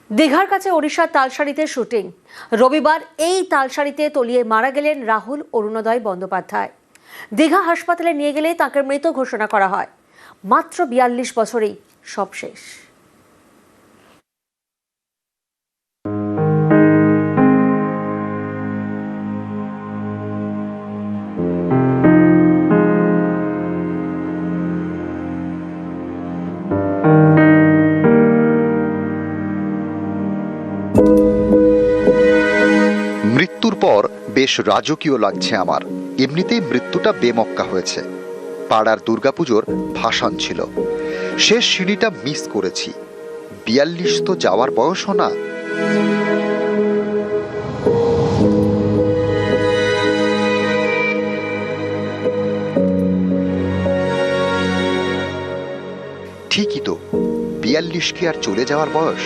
দীঘার কাছে ওড়িশার তালসারিতে শুটিং। রবিবার এই তালসারিতে তলিয়ে মারা গেলেন রাহুল অরুণোদয় বন্দ্যোপাধ্যায়। দীঘা হাসপাতালে নিয়ে গেলে তাকে মৃত ঘোষণা করা হয়। মাত্র ৪২ বছরেই সব শেষ। মৃত্যুর পর বেশ রাজকীয় লাগছে আমার। এমনিতেই মৃত্যুটা বেমক্কা হয়েছে। পাড়ার দুর্গাপুজোর ভাসান ছিল, শেষ সিঁড়িটা মিস করেছি। ৪২ তো যাওয়ার বয়সও না। ঠিকই তো, ৪২ কি আর চলে যাওয়ার বয়স?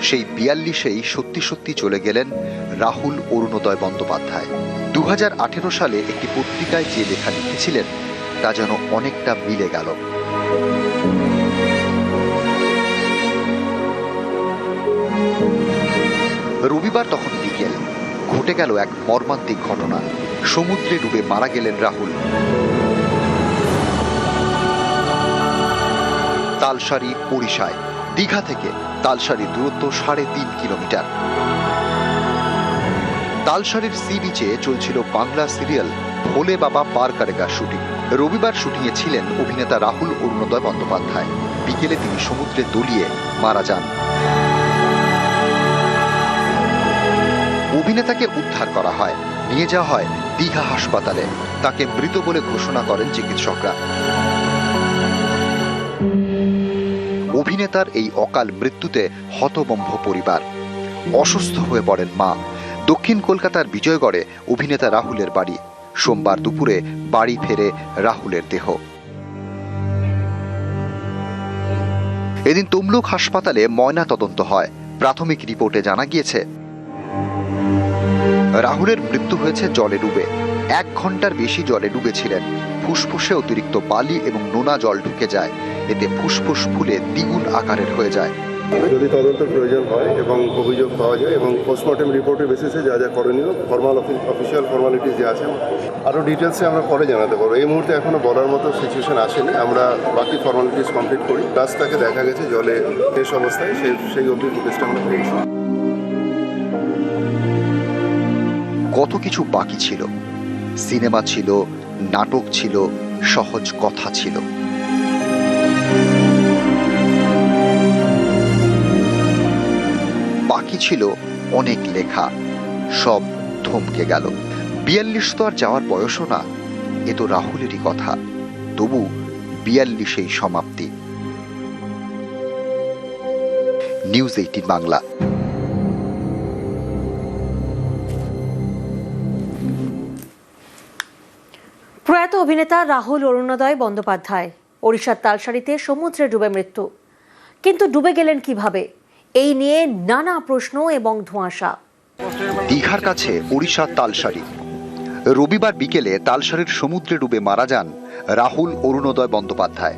সেই ৪২-এই সত্যি সত্যি চলে গেলেন রাহুল অরুণোদয় বন্দ্যোপাধ্যায়। ২০১৮ সালে একটি পত্রিকায় যে লেখা লিখেছিলেন তা যেন অনেকটা মিলে গেল। রবিবার তখন বিকেল, ঘটে গেল এক মর্মান্তিক ঘটনা। সমুদ্রে ডুবে মারা গেলেন রাহুল। তালসারি, ওড়িশায়। দীঘা থেকে তালসারির দূরত্ব ৩.৫ কিলোমিটার। তালসারির সি বিচে চলছিল বাংলা সিরিয়াল ভোলে বাবা পার করেগা শুটিং। রবিবার শুটিংয়ে ছিলেন অভিনেতা রাহুল অরুণোদয় বন্দ্যোপাধ্যায়। বিকেলে তিনি সমুদ্রে তলিয়ে মারা যান। অভিনেতাকে উদ্ধার করা হয়, নিয়ে যাওয়া হয় দীঘা হাসপাতালে। তাকে মৃত বলে ঘোষণা করেন চিকিৎসকরা। অভিনেতার এই অকাল মৃত্যুতে হতবম্ব পরিবার। অসুস্থ হয়ে পড়েন মা। দক্ষিণ কলকাতার বিজয়গড়ে অভিনেতা রাহুলের বাড়ি। সোমবার দুপুরে বাড়ি ফেরে রাহুলের দেহ। এদিন তমলুক হাসপাতালে ময়না তদন্ত হয়। প্রাথমিক রিপোর্টে জানা গিয়েছে রাহুলের মৃত্যু হয়েছে জলে ডুবে। ১ ঘন্টার বেশি জলে ডুবেছিলেন। ফুসফুসে অতিরিক্ত বালি এবং নোনা জল ঢুকে যায়। এতে ফুসফুস ফুলে দ্বিগুণ আকারের হয়ে যায়। যদি তদন্তের প্রয়োজন হয় এবং অভিযোগ পাওয়া যায় এবং পোস্টমর্টেম রিপোর্টের বেসিসে যা যা করণীয় অফিসিয়াল ফর্মালিটিস যে আছে আরও ডিটেলসে আমরা পরে জানাতে পারবো। এই মুহূর্তে এখনো বলার মতো সিচুয়েশন আসেনি। আমরা বাকি ফর্মালিটিস কমপ্লিট করি। প্লাস তাকে দেখা গেছে জলে শেষ অবস্থায়, সেই অবধি ফুটেজটা আমরা পেয়েছি। কত কিছু বাকি ছিল। সিনেমা ছিল, নাটক ছিল, সহজ কথা ছিল। বাকি ছিল অনেক লেখা, সব থমকে গেল। ৪২ তো আর যাওয়ার বয়সও না। এ তো রাহুলেরই কথা, তবু ৪২-এই সমাপ্তি। নিউজ 18 বাংলা। প্রয়াত অভিনেতা রাহুল অরুণোদয় বন্দ্যোপাধ্যায় ওড়িশার তালসারিতে সমুদ্রে ডুবে মৃত্যু। কিন্তু ডুবে গেলেন কিভাবে? এই নিয়ে নানা প্রশ্ন এবং ধোঁয়াশা। দীঘার কাছে ওড়িশার তালসারি। রবিবার বিকেলে তালসারির সমুদ্রে ডুবে মারা যান রাহুল অরুণোদয় বন্দ্যোপাধ্যায়।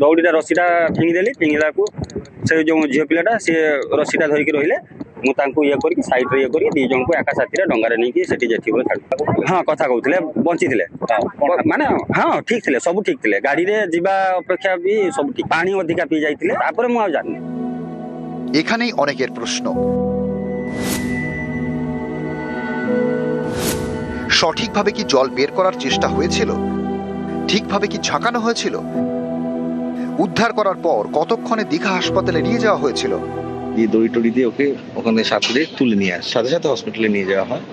ଦଉଡ଼ିଟା ରସିଟା ଫିଙ୍ଗିଦେଲି। ଫିଙ୍ଗିଲାକୁ ସେ ଯେଉଁ ଝିଅ ପିଲାଟା ସିଏ ରସିଟା ଧରିକି ରହିଲେ। ମୁଁ ତାଙ୍କୁ ଇଏ କରିକି ସାଇଡ୍ରେ ଇଏ କରିକି 2 ଜଣଙ୍କୁ ଏକା ସାଥିରେ ଡଙ୍ଗାରେ ନେଇକି ସେଠି ଯେଠି ବୋଲି ଛାଡିଲି। ହଁ, କଥା କହୁଥିଲେ, ବଞ୍ଚିଥିଲେ। ମାନେ ହଁ, ଠିକ୍ ଥିଲେ, ସବୁ ଠିକ୍ ଥିଲେ। ଗାଡ଼ିରେ ଯିବା ଅପେକ୍ଷା ବି ସବୁ ଠିକ୍। ପାଣି ଅଧିକା ପିଇ ଯାଇଥିଲେ। ତାପରେ ମୁଁ ଆଉ ଜାଣିନି। এখানেই অনেকের প্রশ্ন। সঠিকভাবে কি জল বের করার চেষ্টা হয়েছিল? ঠিকভাবে কি ঝাঁকানো হয়েছিল? উদ্ধার করার পর কতক্ষণে দীঘা হাসপাতালে নিয়ে যাওয়া হয়েছিল? দিয়ে দড়ি টড়ি দিয়ে ওকে ওখানে সাথে তুলে নিয়ে আসে, সাথে সাথে হসপিটালে নিয়ে যাওয়া হয়।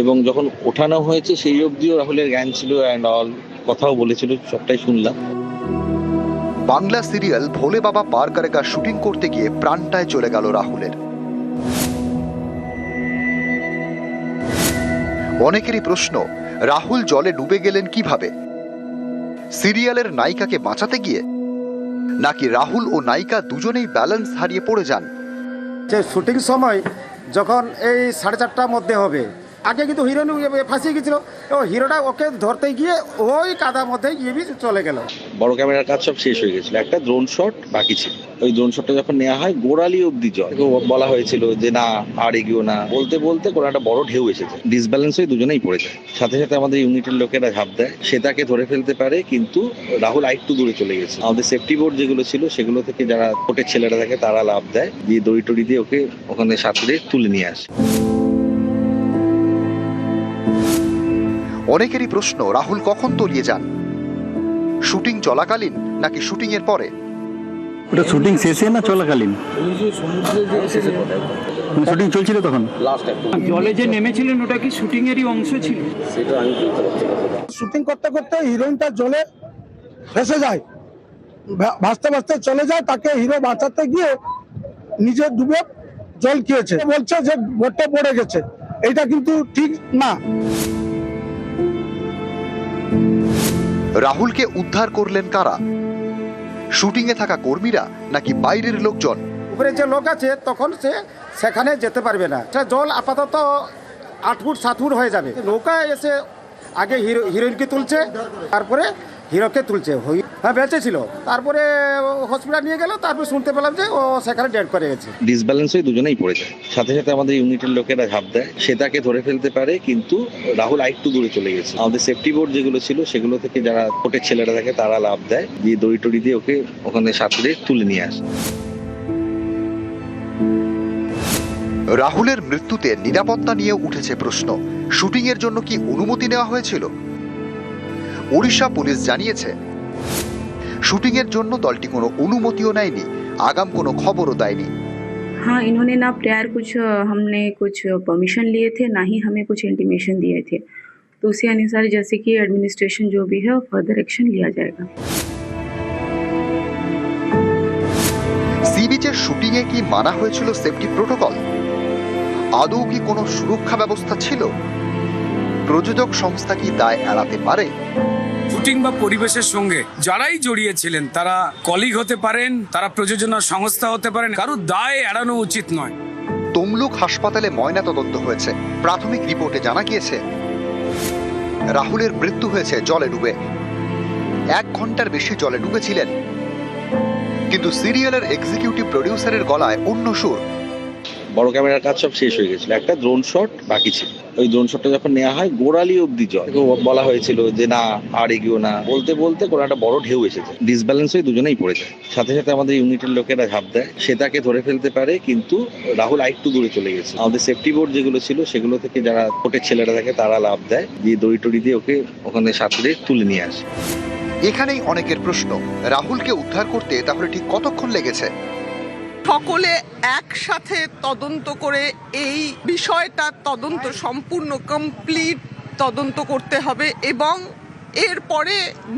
এবং যখন ওঠানো হয়েছে সেই অবধিও রাহুলের জ্ঞান ছিল অ্যান্ড অল, কথাও বলেছিল, সবটাই শুনলাম। বাংলা সিরিয়াল ভোলে বাবা পার করেগা শুটিং করতে গিয়ে প্রাণটায় চলে গেল রাহুলের। অনেকেরই প্রশ্ন, রাহুল জলে ডুবে গেলেন কিভাবে? সিরিয়ালের নায়িকাকে বাঁচাতে গিয়ে, নাকি রাহুল ও নায়িকা দুজনেই ব্যালেন্স হারিয়ে পড়ে যান? যে শুটিং সময় যখন এই 4:30টার মধ্যে হবে, আগে কিন্তু হিরোইন ফাঁসিয়ে গেছিল, ও হিরোটা ওকে ধরতে গিয়ে ওই কাদার মধ্যে গিয়ে চলে গেল। বড় ক্যামেরার কাজ সব শেষ হয়ে গেছিল, একটা ড্রোন শট বাকি ছিল। ওই ড্রোন শটটা যখন নেওয়া হয় গোড়ালি অব্দি জল, বলা হয়েছিল যে না আর এগিয়েও না, বলতে বলতে কোনো একটা বড় ঢেউ এসেছে, ডিসব্যালেন্স হয়ে দুজনেই পড়ে যায়। সাথে সাথে আমাদের ইউনিটের লোকেরা ঝাঁপ দেয়, সে তাকে ধরে ফেলতে পারে, কিন্তু রাহুল আরেকটু দূরে চলে গেছে। আমাদের সেফটি বোর্ড যেগুলো ছিল সেগুলো থেকে যারা কোটের ছেলেরা থাকে তারা লাভ দেয়, দিয়ে দড়ি টড়ি দিয়ে ওকে ওখানে সাঁতরে তুলে নিয়ে আসে। অনেকেরই প্রশ্ন, রাহুল কখন তলিয়ে যান? শুটিং চলাকালীন নাকি শুটিং এর পরে? ওটা শুটিং শেষে না চলাকালীন? শুটিং চলছিল তখন। জলে যে নেমেছিলেন ওটা কি শুটিং এরই অংশ ছিল? শুটিং করতে করতে হিরোইনটা জলে ফেসে যায়, ভাসতে ভাসতে চলে যায়, তাকে হিরো বাঁচাতে গিয়ে নিজে ডুবে জল খেয়েছে। বলছে যে বোটে পড়ে গেছে, এটা কিন্তু ঠিক না। রাহুলকে উদ্ধার করলেন কারা? শুটিং এ থাকা কর্মীরা নাকি বাইরের লোকজন? উপরে যে লোক আছে তখন সে সেখানে যেতে পারবে না, জল আপাতত 8 ফুট 7 ফুট হয়ে যাবে। নৌকা এসে আগে হিরোইনকে তুলছে, তারপরে হিরোকে তুলছে। হ্যাঁ বেঁচে ছিল, তারপরে হসপিটাল নিয়ে গেল, তারপরে শুনতে পেলাম যে ও সেখানে ডেড করে গেছে। ডিসব্যালেন্স হয়ে দুজনেই পড়ে যায়। সাথে সাথে আমাদের ইউনিটের লোকেরা ঝাঁপ দেয়, সে তাকে ধরে ফেলতে পারে, কিন্তু রাহুল আরেকটু দূরে চলে গেছে। আমাদের সেফটি বোর্ড যেগুলো ছিল সেগুলো থেকে যারা কোটের ছেলেরা থাকে তারা লাভ দেয়, দিয়ে দড়ি টড়ি দিয়ে ওকে ওখানে সাঁতরে তুলে নিয়ে আসে। রাহুলের মৃত্যুতে নিরাপত্তা নিয়ে উঠেছে প্রশ্ন। শুটিং এর জন্য কি অনুমতি নেওয়া হয়েছিল? ওড়িশা পুলিশ জানিয়েছে শুটিং এর জন্য দলটি কোনো অনুমতিও নেয়নি, আগাম কোনো খবরও দেয়নি। हाँ, इन्होंने ना प्रायर हमने कुछ परमिशन लिए थे, ना ही हमें कुछ इंटीमेशन दिए थे, तो उसी अनुसार जैसे कि एडमिनिस्ट्रेशन जो भी है फर्दर एक्शन लिया जाएगा। সি বিচের শুটিং এ কি মানা হয়েছিল সেফটি প্রোটোকল? আদৌ কি কোনো সুরক্ষা ব্যবস্থা ছিল? প্রযোজক সংস্থা কি দায় এড়াতে পারে? শুটিং বা পরিবেশের সঙ্গে যারাই জড়িয়েছিলেন তারা কলিগ হতে পারেন, তারা প্রযোজনা সংস্থা হতে পারেন, কারো দায় এড়ানো উচিত নয়। তমলুক হাসপাতালে ময়নাতদন্ত হয়েছে। প্রাথমিক রিপোর্টে জানা গিয়েছে রাহুলের মৃত্যু হয়েছে জলে ডুবে। 1 ঘন্টার বেশি জলে ডুবেছিলেন, কিন্তু সিরিয়ালের এক্সিকিউটিভ প্রডিউসারের গলায় অন্য সুর। বড় ক্যামেরার কাজ সব শেষ হয়ে গেছিল, একটা ড্রোন শট বাকি ছিল। ওই ড্রোন শটটা যখন নেওয়া হয় গোড়ালি অব্দি জল, বলা হয়েছিল যে না আর এগিয়েও না, বলতে বলতে কোনো একটা বড় ঢেউ এসেছে, ডিসব্যালেন্স হয়ে দুজনেই পড়ে যায়। সাথে সাথে আমাদের ইউনিটের লোকেরা ঝাঁপ দেয়, সে তাকে ধরে ফেলতে পারে, কিন্তু রাহুল আরেকটু দূরে চলে গেছে। আমাদের সেফটি বোর্ড যেগুলো ছিল সেগুলো থেকে যারা কোটের ছেলেরা থাকে তারা লাভ দেয়, দিয়ে দড়ি টড়ি দিয়ে ওকে ওখানে সাঁতরে তুলে নিয়ে আসে। এখানেই অনেকের প্রশ্ন, রাহুলকে উদ্ধার করতে তাহলে ঠিক কতক্ষণ লেগেছে? সকলে একসাথে তদন্ত করে এই বিষয়টা তদন্ত সম্পূর্ণ কমপ্লিট তদন্ত করতে হবে এবং এরপরে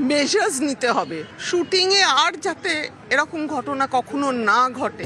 মেজার্স নিতে হবে, শুটিংয়ে আর যাতে এরকম ঘটনা কখনো না ঘটে।